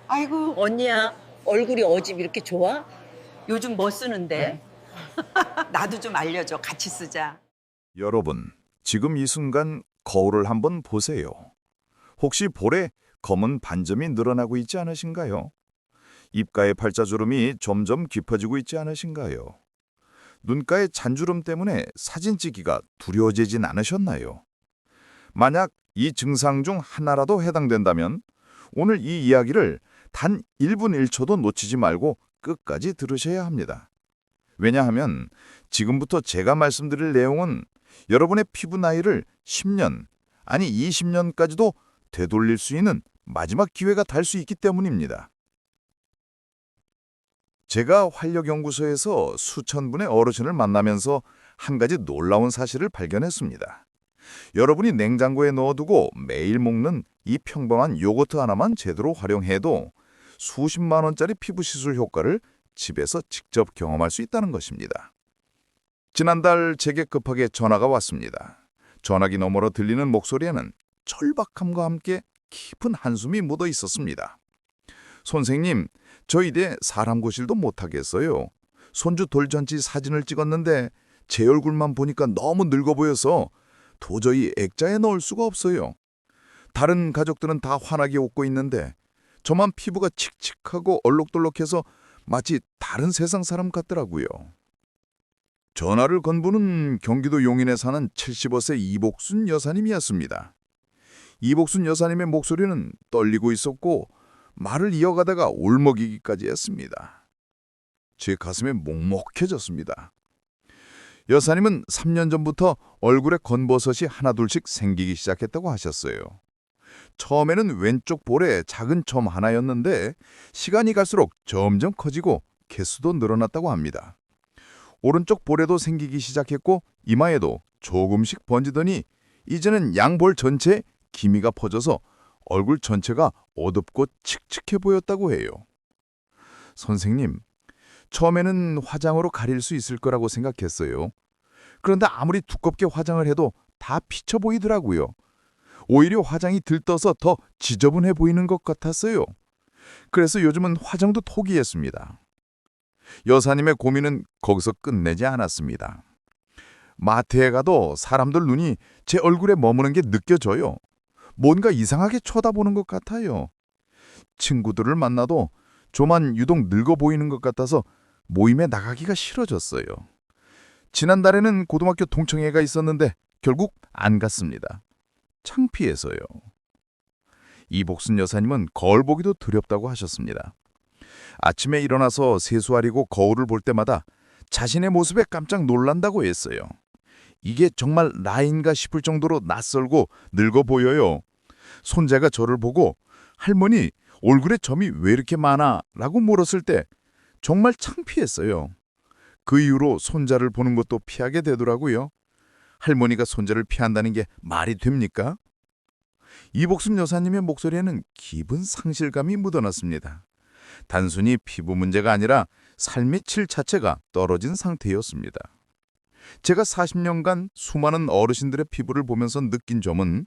아이고, 언니야, 얼굴이 어집 이렇게 좋아? 요즘 뭐 쓰는데? 나도 좀 알려줘. 같이 쓰자. 여러분, 지금 이 순간 거울을 한번 보세요. 혹시 볼에 검은 반점이 늘어나고 있지 않으신가요? 입가의 팔자주름이 점점 깊어지고 있지 않으신가요? 눈가의 잔주름 때문에 사진 찍기가 두려워지진 않으셨나요? 만약 이 증상 중 하나라도 해당된다면 오늘 이 이야기를 단 1분 1초도 놓치지 말고 끝까지 들으셔야 합니다. 왜냐하면 지금부터 제가 말씀드릴 내용은 여러분의 피부 나이를 10년, 아니 20년까지도 되돌릴 수 있는 마지막 기회가 될 수 있기 때문입니다. 제가 활력연구소에서 수천 분의 어르신을 만나면서 한 가지 놀라운 사실을 발견했습니다. 여러분이 냉장고에 넣어두고 매일 먹는 이 평범한 요거트 하나만 제대로 활용해도 수십만 원짜리 피부 시술 효과를 집에서 직접 경험할 수 있다는 것입니다. 지난달 제게 급하게 전화가 왔습니다. 전화기 너머로 들리는 목소리에는 절박함과 함께 깊은 한숨이 묻어 있었습니다. 선생님, 저 이제 사람 고실도 못하겠어요. 손주 돌잔치 사진을 찍었는데 제 얼굴만 보니까 너무 늙어 보여서 도저히 액자에 넣을 수가 없어요. 다른 가족들은 다 환하게 웃고 있는데 저만 피부가 칙칙하고 얼룩덜룩해서 마치 다른 세상 사람 같더라고요. 전화를 건 분은 경기도 용인에 사는 75세 이복순 여사님이었습니다. 이복순 여사님의 목소리는 떨리고 있었고 말을 이어가다가 울먹이기까지 했습니다. 제 가슴에 먹먹해졌습니다. 여사님은 3년 전부터 얼굴에 건버섯이 하나둘씩 생기기 시작했다고 하셨어요. 처음에는 왼쪽 볼에 작은 점 하나였는데 시간이 갈수록 점점 커지고 개수도 늘어났다고 합니다. 오른쪽 볼에도 생기기 시작했고 이마에도 조금씩 번지더니 이제는 양볼 전체에 기미가 퍼져서 얼굴 전체가 어둡고 칙칙해 보였다고 해요. 선생님, 처음에는 화장으로 가릴 수 있을 거라고 생각했어요. 그런데 아무리 두껍게 화장을 해도 다 비쳐 보이더라고요. 오히려 화장이 들떠서 더 지저분해 보이는 것 같았어요. 그래서 요즘은 화장도 포기했습니다. 여사님의 고민은 거기서 끝내지 않았습니다. 마트에 가도 사람들 눈이 제 얼굴에 머무는 게 느껴져요. 뭔가 이상하게 쳐다보는 것 같아요. 친구들을 만나도 저만 유독 늙어 보이는 것 같아서 모임에 나가기가 싫어졌어요. 지난달에는 고등학교 동창회가 있었는데 결국 안 갔습니다. 창피해서요. 이복순 여사님은 거울 보기도 두렵다고 하셨습니다. 아침에 일어나서 세수하려고 거울을 볼 때마다 자신의 모습에 깜짝 놀란다고 했어요. 이게 정말 나인가 싶을 정도로 낯설고 늙어 보여요. 손자가 저를 보고 할머니 얼굴에 점이 왜 이렇게 많아? 라고 물었을 때 정말 창피했어요. 그 이후로 손자를 보는 것도 피하게 되더라고요. 할머니가 손자를 피한다는 게 말이 됩니까? 이복순 여사님의 목소리에는 깊은 상실감이 묻어났습니다. 단순히 피부 문제가 아니라 삶의 질 자체가 떨어진 상태였습니다. 제가 40년간 수많은 어르신들의 피부를 보면서 느낀 점은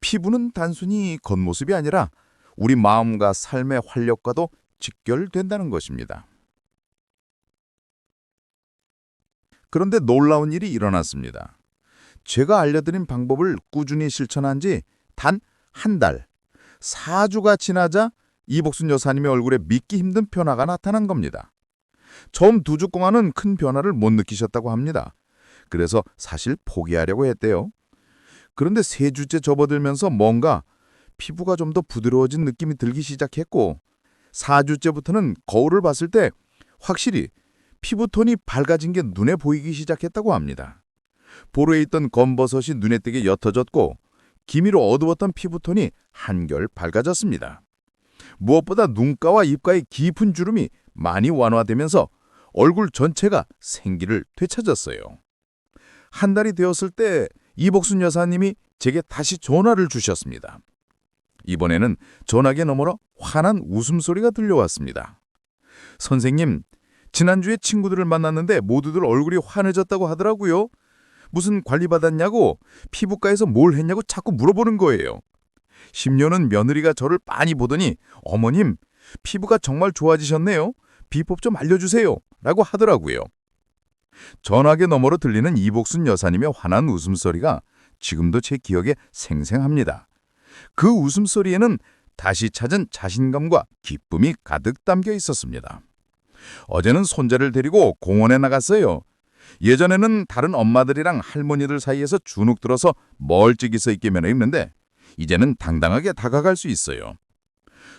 피부는 단순히 겉모습이 아니라 우리 마음과 삶의 활력과도 직결된다는 것입니다. 그런데 놀라운 일이 일어났습니다. 제가 알려드린 방법을 꾸준히 실천한 지 단 한 달, 4주가 지나자 이복순 여사님의 얼굴에 믿기 힘든 변화가 나타난 겁니다. 처음 2주 동안은 큰 변화를 못 느끼셨다고 합니다. 그래서 사실 포기하려고 했대요. 그런데 3주째 접어들면서 뭔가 피부가 좀 더 부드러워진 느낌이 들기 시작했고 4주째부터는 거울을 봤을 때 확실히 피부톤이 밝아진 게 눈에 보이기 시작했다고 합니다. 볼에 있던 검버섯이 눈에 띄게 옅어졌고 기미로 어두웠던 피부톤이 한결 밝아졌습니다. 무엇보다 눈가와 입가의 깊은 주름이 많이 완화되면서 얼굴 전체가 생기를 되찾았어요. 한 달이 되었을 때 이복순 여사님이 제게 다시 전화를 주셨습니다. 이번에는 전화기 너머로 환한 웃음소리가 들려왔습니다. 선생님, 지난주에 친구들을 만났는데 모두들 얼굴이 환해졌다고 하더라고요. 무슨 관리 받았냐고, 피부과에서 뭘 했냐고 자꾸 물어보는 거예요. 10년은 며느리가 저를 빤히 보더니 어머님, 피부가 정말 좋아지셨네요. 비법 좀 알려주세요. 라고 하더라고요. 전화기 너머로 들리는 이복순 여사님의 환한 웃음소리가 지금도 제 기억에 생생합니다. 그 웃음소리에는 다시 찾은 자신감과 기쁨이 가득 담겨 있었습니다. 어제는 손자를 데리고 공원에 나갔어요. 예전에는 다른 엄마들이랑 할머니들 사이에서 주눅 들어서 멀찍이 서 있기만 했는데 이제는 당당하게 다가갈 수 있어요.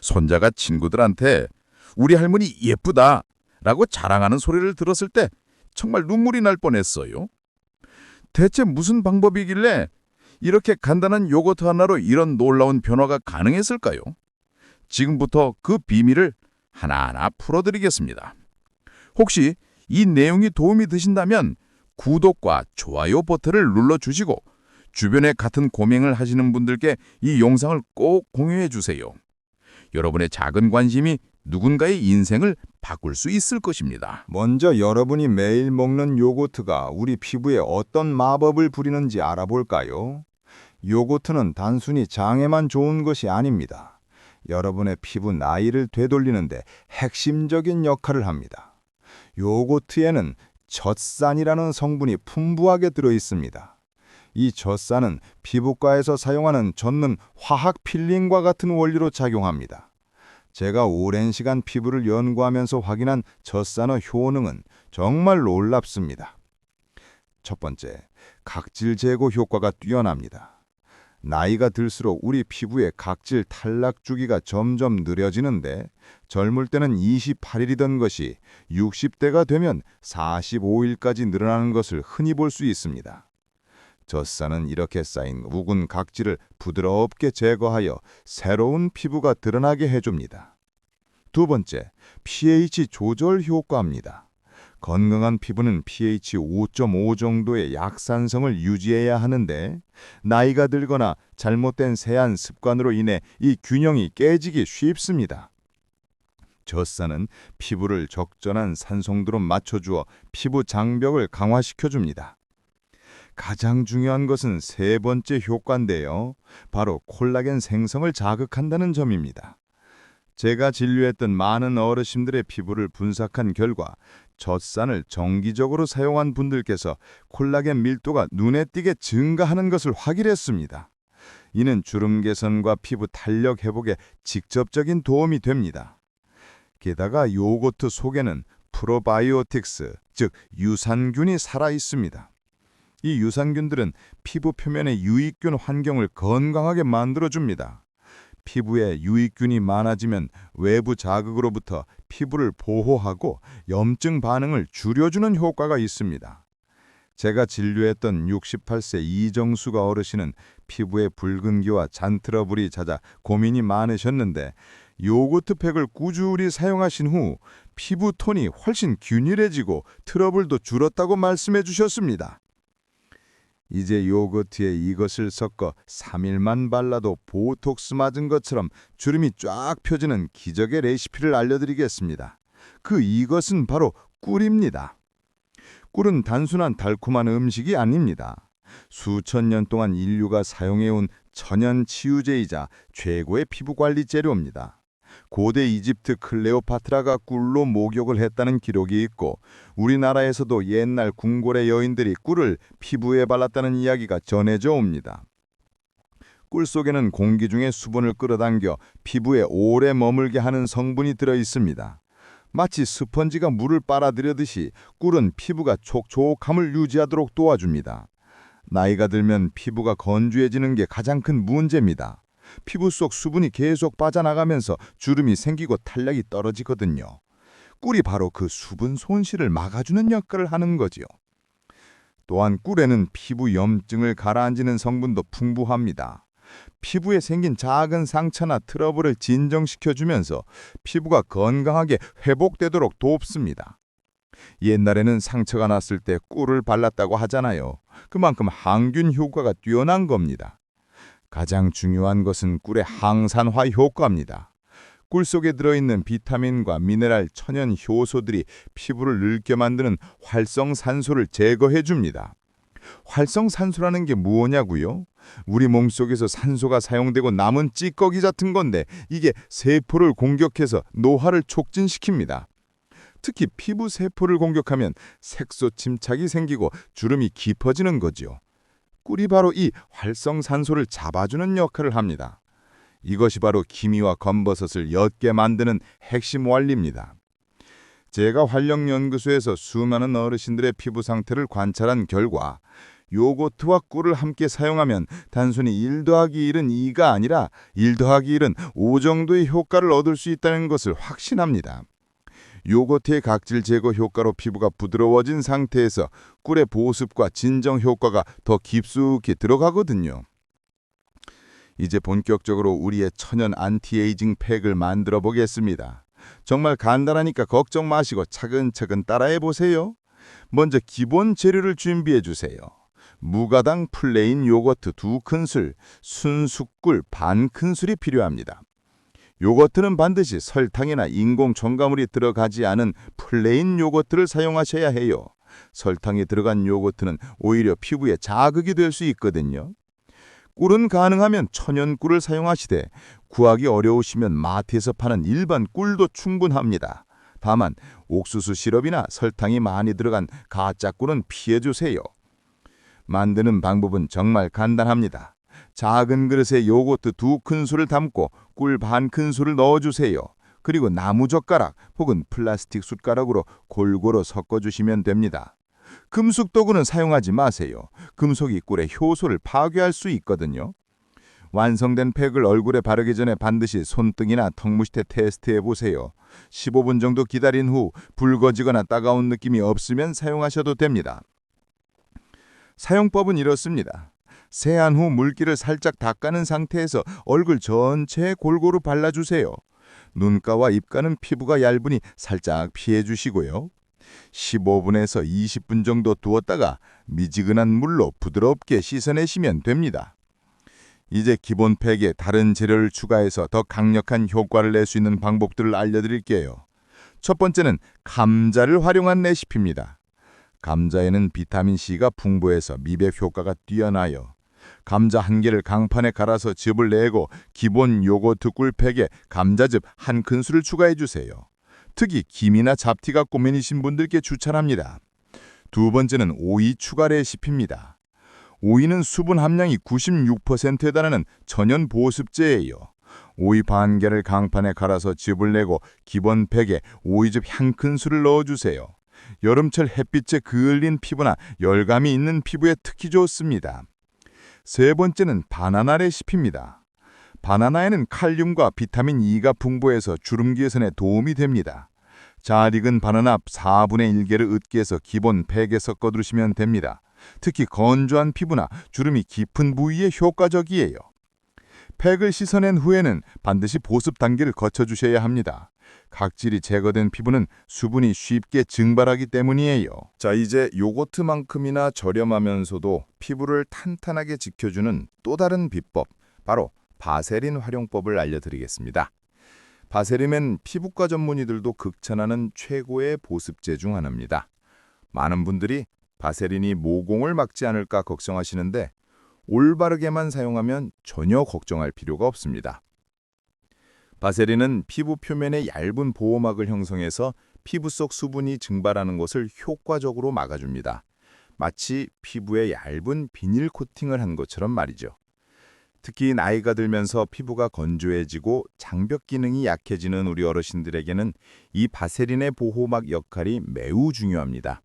손자가 친구들한테 우리 할머니 예쁘다 라고 자랑하는 소리를 들었을 때 정말 눈물이 날 뻔했어요. 대체 무슨 방법이길래 이렇게 간단한 요거트 하나로 이런 놀라운 변화가 가능했을까요? 지금부터 그 비밀을 하나하나 풀어드리겠습니다. 혹시 이 내용이 도움이 되신다면 구독과 좋아요 버튼을 눌러주시고 주변에 같은 고민을 하시는 분들께 이 영상을 꼭 공유해 주세요. 여러분의 작은 관심이 누군가의 인생을 바꿀 수 있을 것입니다. 먼저 여러분이 매일 먹는 요거트가 우리 피부에 어떤 마법을 부리는지 알아볼까요? 요거트는 단순히 장에만 좋은 것이 아닙니다. 여러분의 피부 나이를 되돌리는데 핵심적인 역할을 합니다. 요거트에는 젖산이라는 성분이 풍부하게 들어 있습니다. 이 젖산은 피부과에서 사용하는 젖는 화학 필링과 같은 원리로 작용합니다. 제가 오랜 시간 피부를 연구하면서 확인한 젖산의 효능은 정말 놀랍습니다. 첫 번째, 각질 제거 효과가 뛰어납니다. 나이가 들수록 우리 피부의 각질 탈락 주기가 점점 느려지는데 젊을 때는 28일이던 것이 60대가 되면 45일까지 늘어나는 것을 흔히 볼 수 있습니다. 젖산은 이렇게 쌓인 묵은 각질을 부드럽게 제거하여 새로운 피부가 드러나게 해줍니다. 두 번째, pH 조절 효과입니다. 건강한 피부는 pH 5.5 정도의 약산성을 유지해야 하는데 나이가 들거나 잘못된 세안 습관으로 인해 이 균형이 깨지기 쉽습니다. 젖산은 피부를 적절한 산성도로 맞춰주어 피부 장벽을 강화시켜줍니다. 가장 중요한 것은 세 번째 효과인데요. 바로 콜라겐 생성을 자극한다는 점입니다. 제가 진료했던 많은 어르신들의 피부를 분석한 결과 젖산을 정기적으로 사용한 분들께서 콜라겐 밀도가 눈에 띄게 증가하는 것을 확인했습니다. 이는 주름 개선과 피부 탄력 회복에 직접적인 도움이 됩니다. 게다가 요거트 속에는 프로바이오틱스, 즉 유산균이 살아 있습니다. 이 유산균들은 피부 표면의 유익균 환경을 건강하게 만들어줍니다. 피부에 유익균이 많아지면 외부 자극으로부터 피부를 보호하고 염증 반응을 줄여주는 효과가 있습니다. 제가 진료했던 68세 이정수가 어르신은 피부에 붉은기와 잔트러블이 잦아 고민이 많으셨는데 요거트팩을 꾸준히 사용하신 후 피부 톤이 훨씬 균일해지고 트러블도 줄었다고 말씀해 주셨습니다. 이제 요거트에 이것을 섞어 3일만 발라도 보톡스 맞은 것처럼 주름이 쫙 펴지는 기적의 레시피를 알려드리겠습니다. 그 이것은 바로 꿀입니다. 꿀은 단순한 달콤한 음식이 아닙니다. 수천 년 동안 인류가 사용해온 천연 치유제이자 최고의 피부관리 재료입니다. 고대 이집트 클레오파트라가 꿀로 목욕을 했다는 기록이 있고 우리나라에서도 옛날 궁궐의 여인들이 꿀을 피부에 발랐다는 이야기가 전해져 옵니다. 꿀 속에는 공기 중에 수분을 끌어당겨 피부에 오래 머물게 하는 성분이 들어 있습니다. 마치 스펀지가 물을 빨아들여듯이 꿀은 피부가 촉촉함을 유지하도록 도와줍니다. 나이가 들면 피부가 건조해지는 게 가장 큰 문제입니다. 피부 속 수분이 계속 빠져나가면서 주름이 생기고 탄력이 떨어지거든요. 꿀이 바로 그 수분 손실을 막아주는 역할을 하는 거지요. 또한 꿀에는 피부 염증을 가라앉히는 성분도 풍부합니다. 피부에 생긴 작은 상처나 트러블을 진정시켜주면서 피부가 건강하게 회복되도록 돕습니다. 옛날에는 상처가 났을 때 꿀을 발랐다고 하잖아요. 그만큼 항균 효과가 뛰어난 겁니다. 가장 중요한 것은 꿀의 항산화 효과입니다. 꿀 속에 들어있는 비타민과 미네랄, 천연 효소들이 피부를 늙게 만드는 활성산소를 제거해 줍니다. 활성산소라는 게 무엇냐고요? 우리 몸속에서 산소가 사용되고 남은 찌꺼기 같은 건데 이게 세포를 공격해서 노화를 촉진시킵니다. 특히 피부 세포를 공격하면 색소 침착이 생기고 주름이 깊어지는 거죠. 꿀이 바로 이 활성산소를 잡아주는 역할을 합니다. 이것이 바로 기미와 검버섯을 옅게 만드는 핵심 원리입니다. 제가 활력연구소에서 수많은 어르신들의 피부 상태를 관찰한 결과 요거트와 꿀을 함께 사용하면 단순히 1 더하기 1은 2가 아니라 1 더하기 1은 5 정도의 효과를 얻을 수 있다는 것을 확신합니다. 요거트의 각질 제거 효과로 피부가 부드러워진 상태에서 꿀의 보습과 진정 효과가 더 깊숙이 들어가거든요. 이제 본격적으로 우리의 천연 안티에이징 팩을 만들어 보겠습니다. 정말 간단하니까 걱정 마시고 차근차근 따라해 보세요. 먼저 기본 재료를 준비해 주세요. 무가당 플레인 요거트 2큰술, 순수꿀 반 큰술이 필요합니다. 요거트는 반드시 설탕이나 인공 첨가물이 들어가지 않은 플레인 요거트를 사용하셔야 해요. 설탕이 들어간 요거트는 오히려 피부에 자극이 될 수 있거든요. 꿀은 가능하면 천연 꿀을 사용하시되 구하기 어려우시면 마트에서 파는 일반 꿀도 충분합니다. 다만 옥수수 시럽이나 설탕이 많이 들어간 가짜 꿀은 피해주세요. 만드는 방법은 정말 간단합니다. 작은 그릇에 요거트 2큰술을 담고 꿀 반 큰술을 넣어주세요. 그리고 나무젓가락 혹은 플라스틱 숟가락으로 골고루 섞어주시면 됩니다. 금속 도구는 사용하지 마세요. 금속이 꿀의 효소를 파괴할 수 있거든요. 완성된 팩을 얼굴에 바르기 전에 반드시 손등이나 턱밑에 테스트해 보세요. 15분 정도 기다린 후 붉어지거나 따가운 느낌이 없으면 사용하셔도 됩니다. 사용법은 이렇습니다. 세안 후 물기를 살짝 닦아낸 상태에서 얼굴 전체에 골고루 발라주세요. 눈가와 입가는 피부가 얇으니 살짝 피해주시고요. 15분에서 20분 정도 두었다가 미지근한 물로 부드럽게 씻어내시면 됩니다. 이제 기본 팩에 다른 재료를 추가해서 더 강력한 효과를 낼 수 있는 방법들을 알려드릴게요. 첫 번째는 감자를 활용한 레시피입니다. 감자에는 비타민C가 풍부해서 미백 효과가 뛰어나요. 감자 1개를 강판에 갈아서 즙을 내고 기본 요거트 꿀팩에 감자즙 1큰술을 추가해 주세요. 특히 김이나 잡티가 고민이신 분들께 추천합니다. 두 번째는 오이 추가 레시피입니다. 오이는 수분 함량이 96%에 달하는 천연 보습제예요. 오이 반 개를 강판에 갈아서 즙을 내고 기본 팩에 오이즙 1큰술을 넣어주세요. 여름철 햇빛에 그을린 피부나 열감이 있는 피부에 특히 좋습니다. 세 번째는 바나나 레시피입니다. 바나나에는 칼륨과 비타민 E가 풍부해서 주름 개선에 도움이 됩니다. 잘 익은 바나나 4분의 1개를 으깨서 기본 팩에 섞어 두시면 됩니다. 특히 건조한 피부나 주름이 깊은 부위에 효과적이에요. 팩을 씻어낸 후에는 반드시 보습 단계를 거쳐주셔야 합니다. 각질이 제거된 피부는 수분이 쉽게 증발하기 때문이에요. 자, 이제 요거트만큼이나 저렴하면서도 피부를 탄탄하게 지켜주는 또 다른 비법, 바로 바세린 활용법을 알려드리겠습니다. 바세린은 피부과 전문의들도 극찬하는 최고의 보습제 중 하나입니다. 많은 분들이 바세린이 모공을 막지 않을까 걱정하시는데 올바르게만 사용하면 전혀 걱정할 필요가 없습니다. 바세린은 피부 표면에 얇은 보호막을 형성해서 피부 속 수분이 증발하는 것을 효과적으로 막아줍니다. 마치 피부에 얇은 비닐 코팅을 한 것처럼 말이죠. 특히 나이가 들면서 피부가 건조해지고 장벽 기능이 약해지는 우리 어르신들에게는 이 바세린의 보호막 역할이 매우 중요합니다.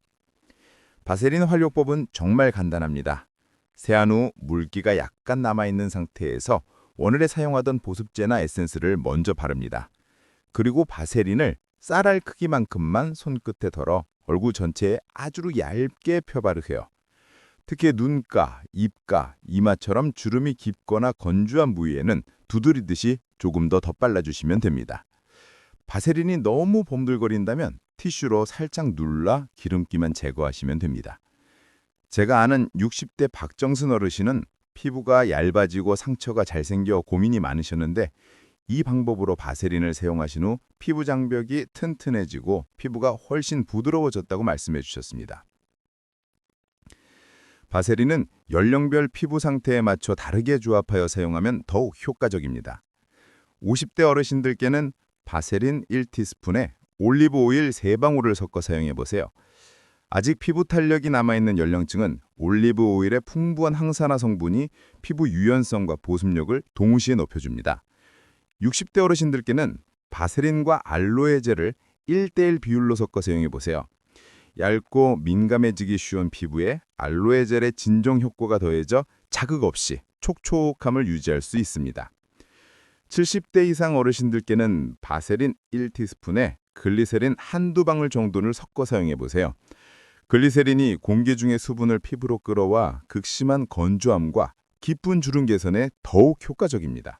바세린 활용법은 정말 간단합니다. 세안 후 물기가 약간 남아있는 상태에서 원래 사용하던 보습제나 에센스를 먼저 바릅니다. 그리고 바세린을 쌀알 크기만큼만 손끝에 덜어 얼굴 전체에 아주 얇게 펴바르세요. 특히 눈가, 입가, 이마처럼 주름이 깊거나 건조한 부위에는 두드리듯이 조금 더 덧발라주시면 됩니다. 바세린이 너무 범들거린다면 티슈로 살짝 눌러 기름기만 제거하시면 됩니다. 제가 아는 60대 박정순 어르신은 피부가 얇아지고 상처가 잘 생겨 고민이 많으셨는데 이 방법으로 바세린을 사용하신 후 피부 장벽이 튼튼해지고 피부가 훨씬 부드러워졌다고 말씀해 주셨습니다. 바세린은 연령별 피부 상태에 맞춰 다르게 조합하여 사용하면 더욱 효과적입니다. 50대 어르신들께는 바세린 1티스푼에 올리브 오일 3방울을 섞어 사용해 보세요. 아직 피부 탄력이 남아있는 연령층은 올리브 오일의 풍부한 항산화 성분이 피부 유연성과 보습력을 동시에 높여줍니다. 60대 어르신들께는 바세린과 알로에 젤을 1:1 비율로 섞어 사용해 보세요. 얇고 민감해지기 쉬운 피부에 알로에 젤의 진정 효과가 더해져 자극 없이 촉촉함을 유지할 수 있습니다. 70대 이상 어르신들께는 바세린 1티스푼에 글리세린 한두 방울 정도를 섞어 사용해 보세요. 글리세린이 공기 중의 수분을 피부로 끌어와 극심한 건조함과 깊은 주름 개선에 더욱 효과적입니다.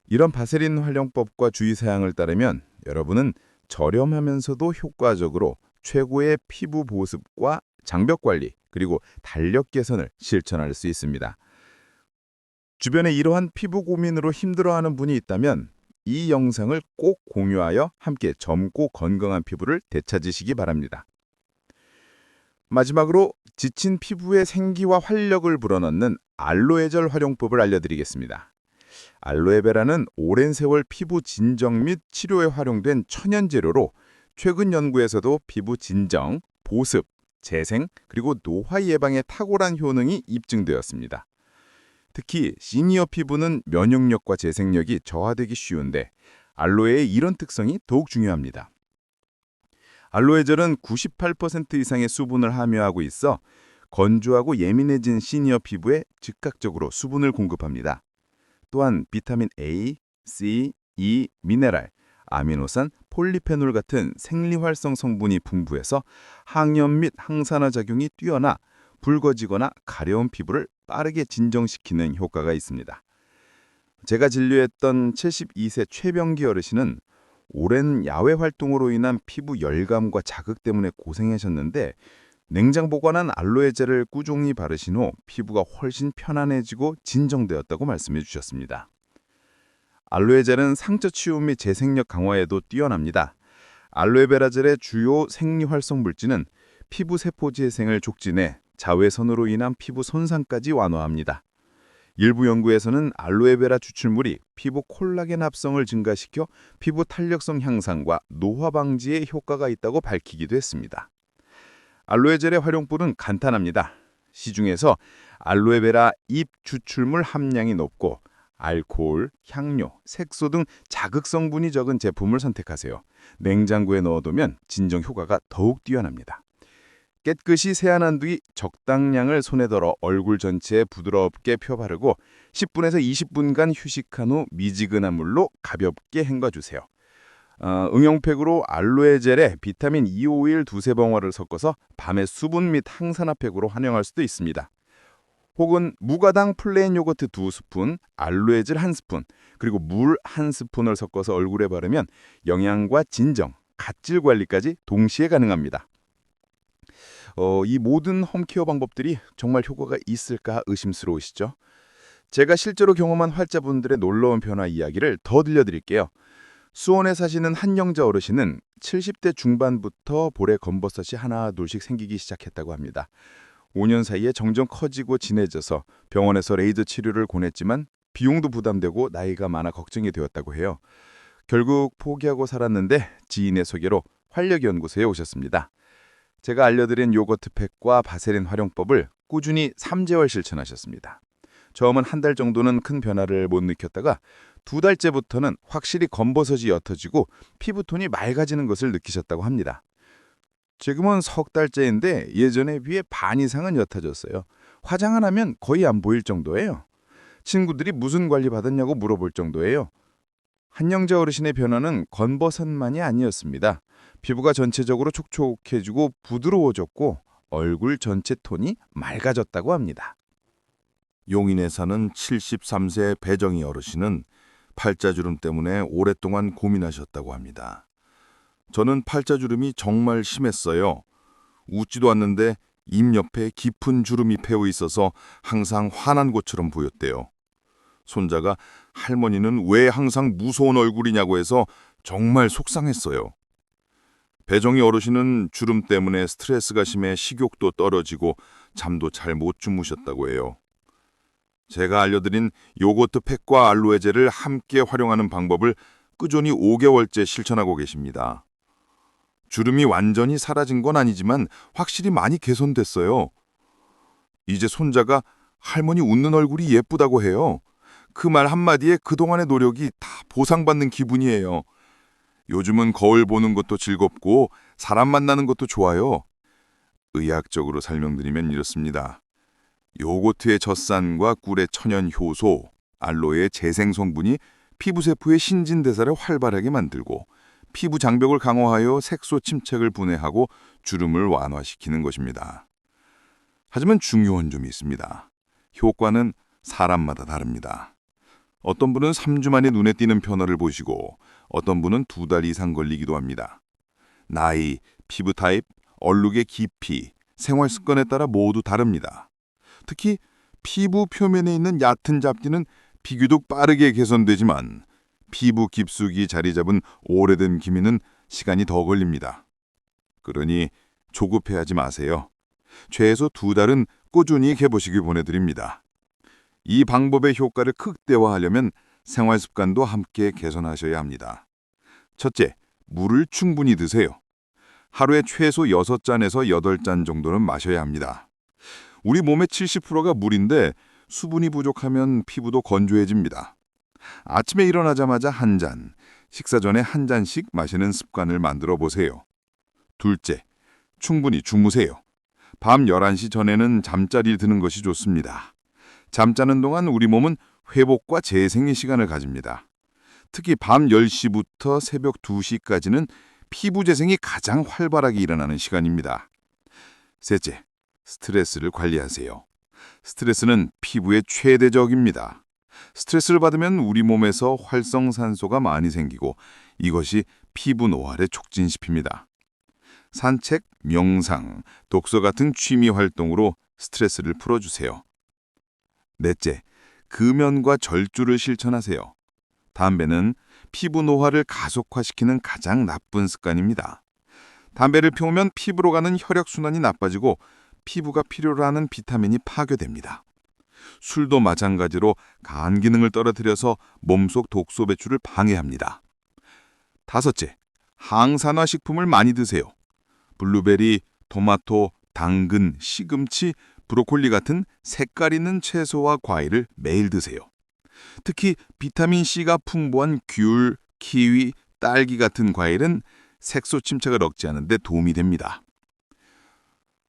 이런 바세린 활용법과 주의사항을 따르면 여러분은 저렴하면서도 효과적으로 최고의 피부 보습과 장벽 관리, 그리고 달력 개선을 실천할 수 있습니다. 주변에 이러한 피부 고민으로 힘들어하는 분이 있다면 이 영상을 꼭 공유하여 함께 젊고 건강한 피부를 되찾으시기 바랍니다. 마지막으로 지친 피부의 생기와 활력을 불어넣는 알로에젤 활용법을 알려드리겠습니다. 알로에베라는 오랜 세월 피부 진정 및 치료에 활용된 천연 재료로 최근 연구에서도 피부 진정, 보습, 재생, 그리고 노화 예방에 탁월한 효능이 입증되었습니다. 특히 시니어 피부는 면역력과 재생력이 저하되기 쉬운데 알로에의 이런 특성이 더욱 중요합니다. 알로에젤은 98% 이상의 수분을 함유하고 있어 건조하고 예민해진 시니어 피부에 즉각적으로 수분을 공급합니다. 또한 비타민 A, C, E, 미네랄, 아미노산, 폴리페놀 같은 생리활성 성분이 풍부해서 항염 및 항산화 작용이 뛰어나 붉어지거나 가려운 피부를 빠르게 진정시키는 효과가 있습니다. 제가 진료했던 72세 최병기 어르신은 오랜 야외 활동으로 인한 피부 열감과 자극 때문에 고생하셨는데 냉장 보관한 알로에 젤을 꾸준히 바르신 후 피부가 훨씬 편안해지고 진정되었다고 말씀해 주셨습니다. 알로에 젤은 상처 치유 및 재생력 강화에도 뛰어납니다. 알로에베라 젤의 주요 생리활성 물질은 피부 세포 재생을 촉진해 자외선으로 인한 피부 손상까지 완화합니다. 일부 연구에서는 알로에베라 추출물이 피부 콜라겐 합성을 증가시켜 피부 탄력성 향상과 노화 방지에 효과가 있다고 밝히기도 했습니다. 알로에 젤의 활용법은 간단합니다. 시중에서 알로에베라 잎 추출물 함량이 높고 알코올, 향료, 색소 등 자극 성분이 적은 제품을 선택하세요. 냉장고에 넣어두면 진정 효과가 더욱 뛰어납니다. 깨끗이 세안한 뒤 적당량을 손에 덜어 얼굴 전체에 부드럽게 펴바르고 10분에서 20분간 휴식한 후 미지근한 물로 가볍게 헹궈주세요. 응용팩으로 알로에 젤에 비타민 E 오일 2-3봉화를 섞어서 밤에 수분 및 항산화팩으로 활용할 수도 있습니다. 혹은 무가당 플레인 요거트 2스푼, 알로에 젤 1스푼, 그리고 물 1스푼을 섞어서 얼굴에 바르면 영양과 진정, 각질 관리까지 동시에 가능합니다. 이 모든 홈케어 방법들이 정말 효과가 있을까 의심스러우시죠? 제가 실제로 경험한 환자분들의 놀라운 변화 이야기를 더 들려드릴게요. 수원에 사시는 한영자 어르신은 70대 중반부터 볼에 검버섯이 하나 둘씩 생기기 시작했다고 합니다. 5년 사이에 점점 커지고 진해져서 병원에서 레이저 치료를 권했지만 비용도 부담되고 나이가 많아 걱정이 되었다고 해요. 결국 포기하고 살았는데 지인의 소개로 활력연구소에 오셨습니다. 제가 알려드린 요거트 팩과 바세린 활용법을 꾸준히 3개월 실천하셨습니다. 처음은 한 달 정도는 큰 변화를 못 느꼈다가 2달째부터는 확실히 검버섯이 옅어지고 피부톤이 맑아지는 것을 느끼셨다고 합니다. 지금은 3달째인데 예전에 비해 반 이상은 옅어졌어요. 화장 안 하면 거의 안 보일 정도예요. 친구들이 무슨 관리 받았냐고 물어볼 정도예요. 한영자 어르신의 변화는 검버섯만이 아니었습니다. 피부가 전체적으로 촉촉해지고 부드러워졌고 얼굴 전체 톤이 맑아졌다고 합니다. 용인에 사는 73세 배정희 어르신은 팔자주름 때문에 오랫동안 고민하셨다고 합니다. 저는 팔자주름이 정말 심했어요. 웃지도 않는데 입 옆에 깊은 주름이 패어 있어서 항상 화난 것처럼 보였대요. 손자가 할머니는 왜 항상 무서운 얼굴이냐고 해서 정말 속상했어요. 배정이 어르신은 주름 때문에 스트레스가 심해 식욕도 떨어지고 잠도 잘 못 주무셨다고 해요. 제가 알려드린 요거트 팩과 알로에 젤을 함께 활용하는 방법을 꾸준히 5개월째 실천하고 계십니다. 주름이 완전히 사라진 건 아니지만 확실히 많이 개선됐어요. 이제 손자가 할머니 웃는 얼굴이 예쁘다고 해요. 그 말 한마디에 그동안의 노력이 다 보상받는 기분이에요. 요즘은 거울 보는 것도 즐겁고 사람 만나는 것도 좋아요. 의학적으로 설명드리면 이렇습니다. 요거트의 젖산과 꿀의 천연 효소, 알로에의 재생 성분이 피부 세포의 신진대사를 활발하게 만들고 피부 장벽을 강화하여 색소 침착을 분해하고 주름을 완화시키는 것입니다. 하지만 중요한 점이 있습니다. 효과는 사람마다 다릅니다. 어떤 분은 3주 만에 눈에 띄는 변화를 보시고 어떤 분은 2달 이상 걸리기도 합니다. 나이, 피부 타입, 얼룩의 깊이, 생활 습관에 따라 모두 다릅니다. 특히 피부 표면에 있는 얕은 잡티는 비교적 빠르게 개선되지만 피부 깊숙이 자리 잡은 오래된 기미는 시간이 더 걸립니다. 그러니 조급해하지 마세요. 최소 2달은 꾸준히 해보시길 보내드립니다. 이 방법의 효과를 극대화하려면 생활 습관도 함께 개선하셔야 합니다. 첫째, 물을 충분히 드세요. 하루에 최소 6잔에서 8잔 정도는 마셔야 합니다. 우리 몸의 70%가 물인데 수분이 부족하면 피부도 건조해집니다. 아침에 일어나자마자 1잔, 식사 전에 1잔씩 마시는 습관을 만들어 보세요. 둘째, 충분히 주무세요. 밤 11시 전에는 잠자리에 드는 것이 좋습니다. 잠자는 동안 우리 몸은 회복과 재생의 시간을 가집니다. 특히 밤 10시부터 새벽 2시까지는 피부 재생이 가장 활발하게 일어나는 시간입니다. 셋째, 스트레스를 관리하세요. 스트레스는 피부의 최대 적입니다. 스트레스를 받으면 우리 몸에서 활성산소가 많이 생기고 이것이 피부 노화를 촉진시킵니다. 산책, 명상, 독서 같은 취미 활동으로 스트레스를 풀어주세요. 넷째, 금연과 절주를 실천하세요. 담배는 피부 노화를 가속화시키는 가장 나쁜 습관입니다. 담배를 피우면 피부로 가는 혈액순환이 나빠지고 피부가 필요로 하는 비타민이 파괴됩니다. 술도 마찬가지로 간 기능을 떨어뜨려서 몸속 독소 배출을 방해합니다. 다섯째, 항산화 식품을 많이 드세요. 블루베리, 토마토, 당근, 시금치, 브로콜리 같은 색깔 있는 채소와 과일을 매일 드세요. 특히 비타민C가 풍부한 귤, 키위, 딸기 같은 과일은 색소 침착을 억제하는 데 도움이 됩니다.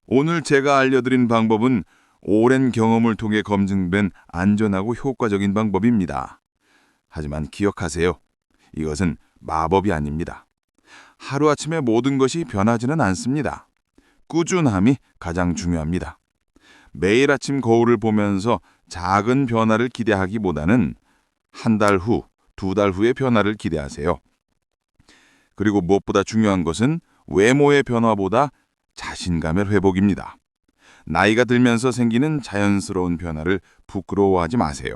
오늘 제가 알려드린 방법은 오랜 경험을 통해 검증된 안전하고 효과적인 방법입니다. 하지만 기억하세요. 이것은 마법이 아닙니다. 하루아침에 모든 것이 변하지는 않습니다. 꾸준함이 가장 중요합니다. 매일 아침 거울을 보면서 작은 변화를 기대하기보다는 1달 후, 2달 후의 변화를 기대하세요. 그리고 무엇보다 중요한 것은 외모의 변화보다 자신감의 회복입니다. 나이가 들면서 생기는 자연스러운 변화를 부끄러워하지 마세요.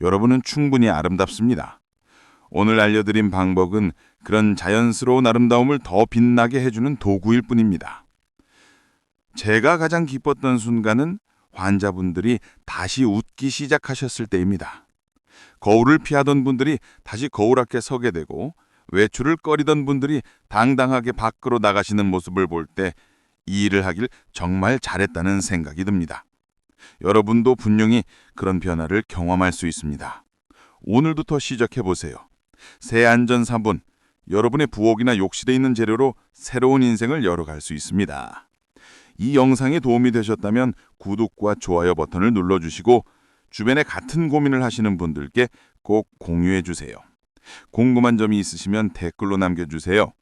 여러분은 충분히 아름답습니다. 오늘 알려드린 방법은 그런 자연스러운 아름다움을 더 빛나게 해주는 도구일 뿐입니다. 제가 가장 기뻤던 순간은 환자분들이 다시 웃기 시작하셨을 때입니다. 거울을 피하던 분들이 다시 거울 앞에 서게 되고 외출을 꺼리던 분들이 당당하게 밖으로 나가시는 모습을 볼 때 이 일을 하길 정말 잘했다는 생각이 듭니다. 여러분도 분명히 그런 변화를 경험할 수 있습니다. 오늘부터 시작해보세요. 새 안전 3분, 여러분의 부엌이나 욕실에 있는 재료로 새로운 인생을 열어갈 수 있습니다. 이 영상에 도움이 되셨다면 구독과 좋아요 버튼을 눌러주시고 주변에 같은 고민을 하시는 분들께 꼭 공유해 주세요. 궁금한 점이 있으시면 댓글로 남겨주세요.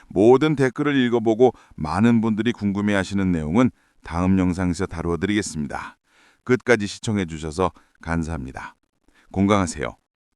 모든 댓글을 읽어보고 많은 분들이 궁금해하시는 내용은 다음 영상에서 다루어드리겠습니다. 끝까지 시청해 주셔서 감사합니다. 건강하세요.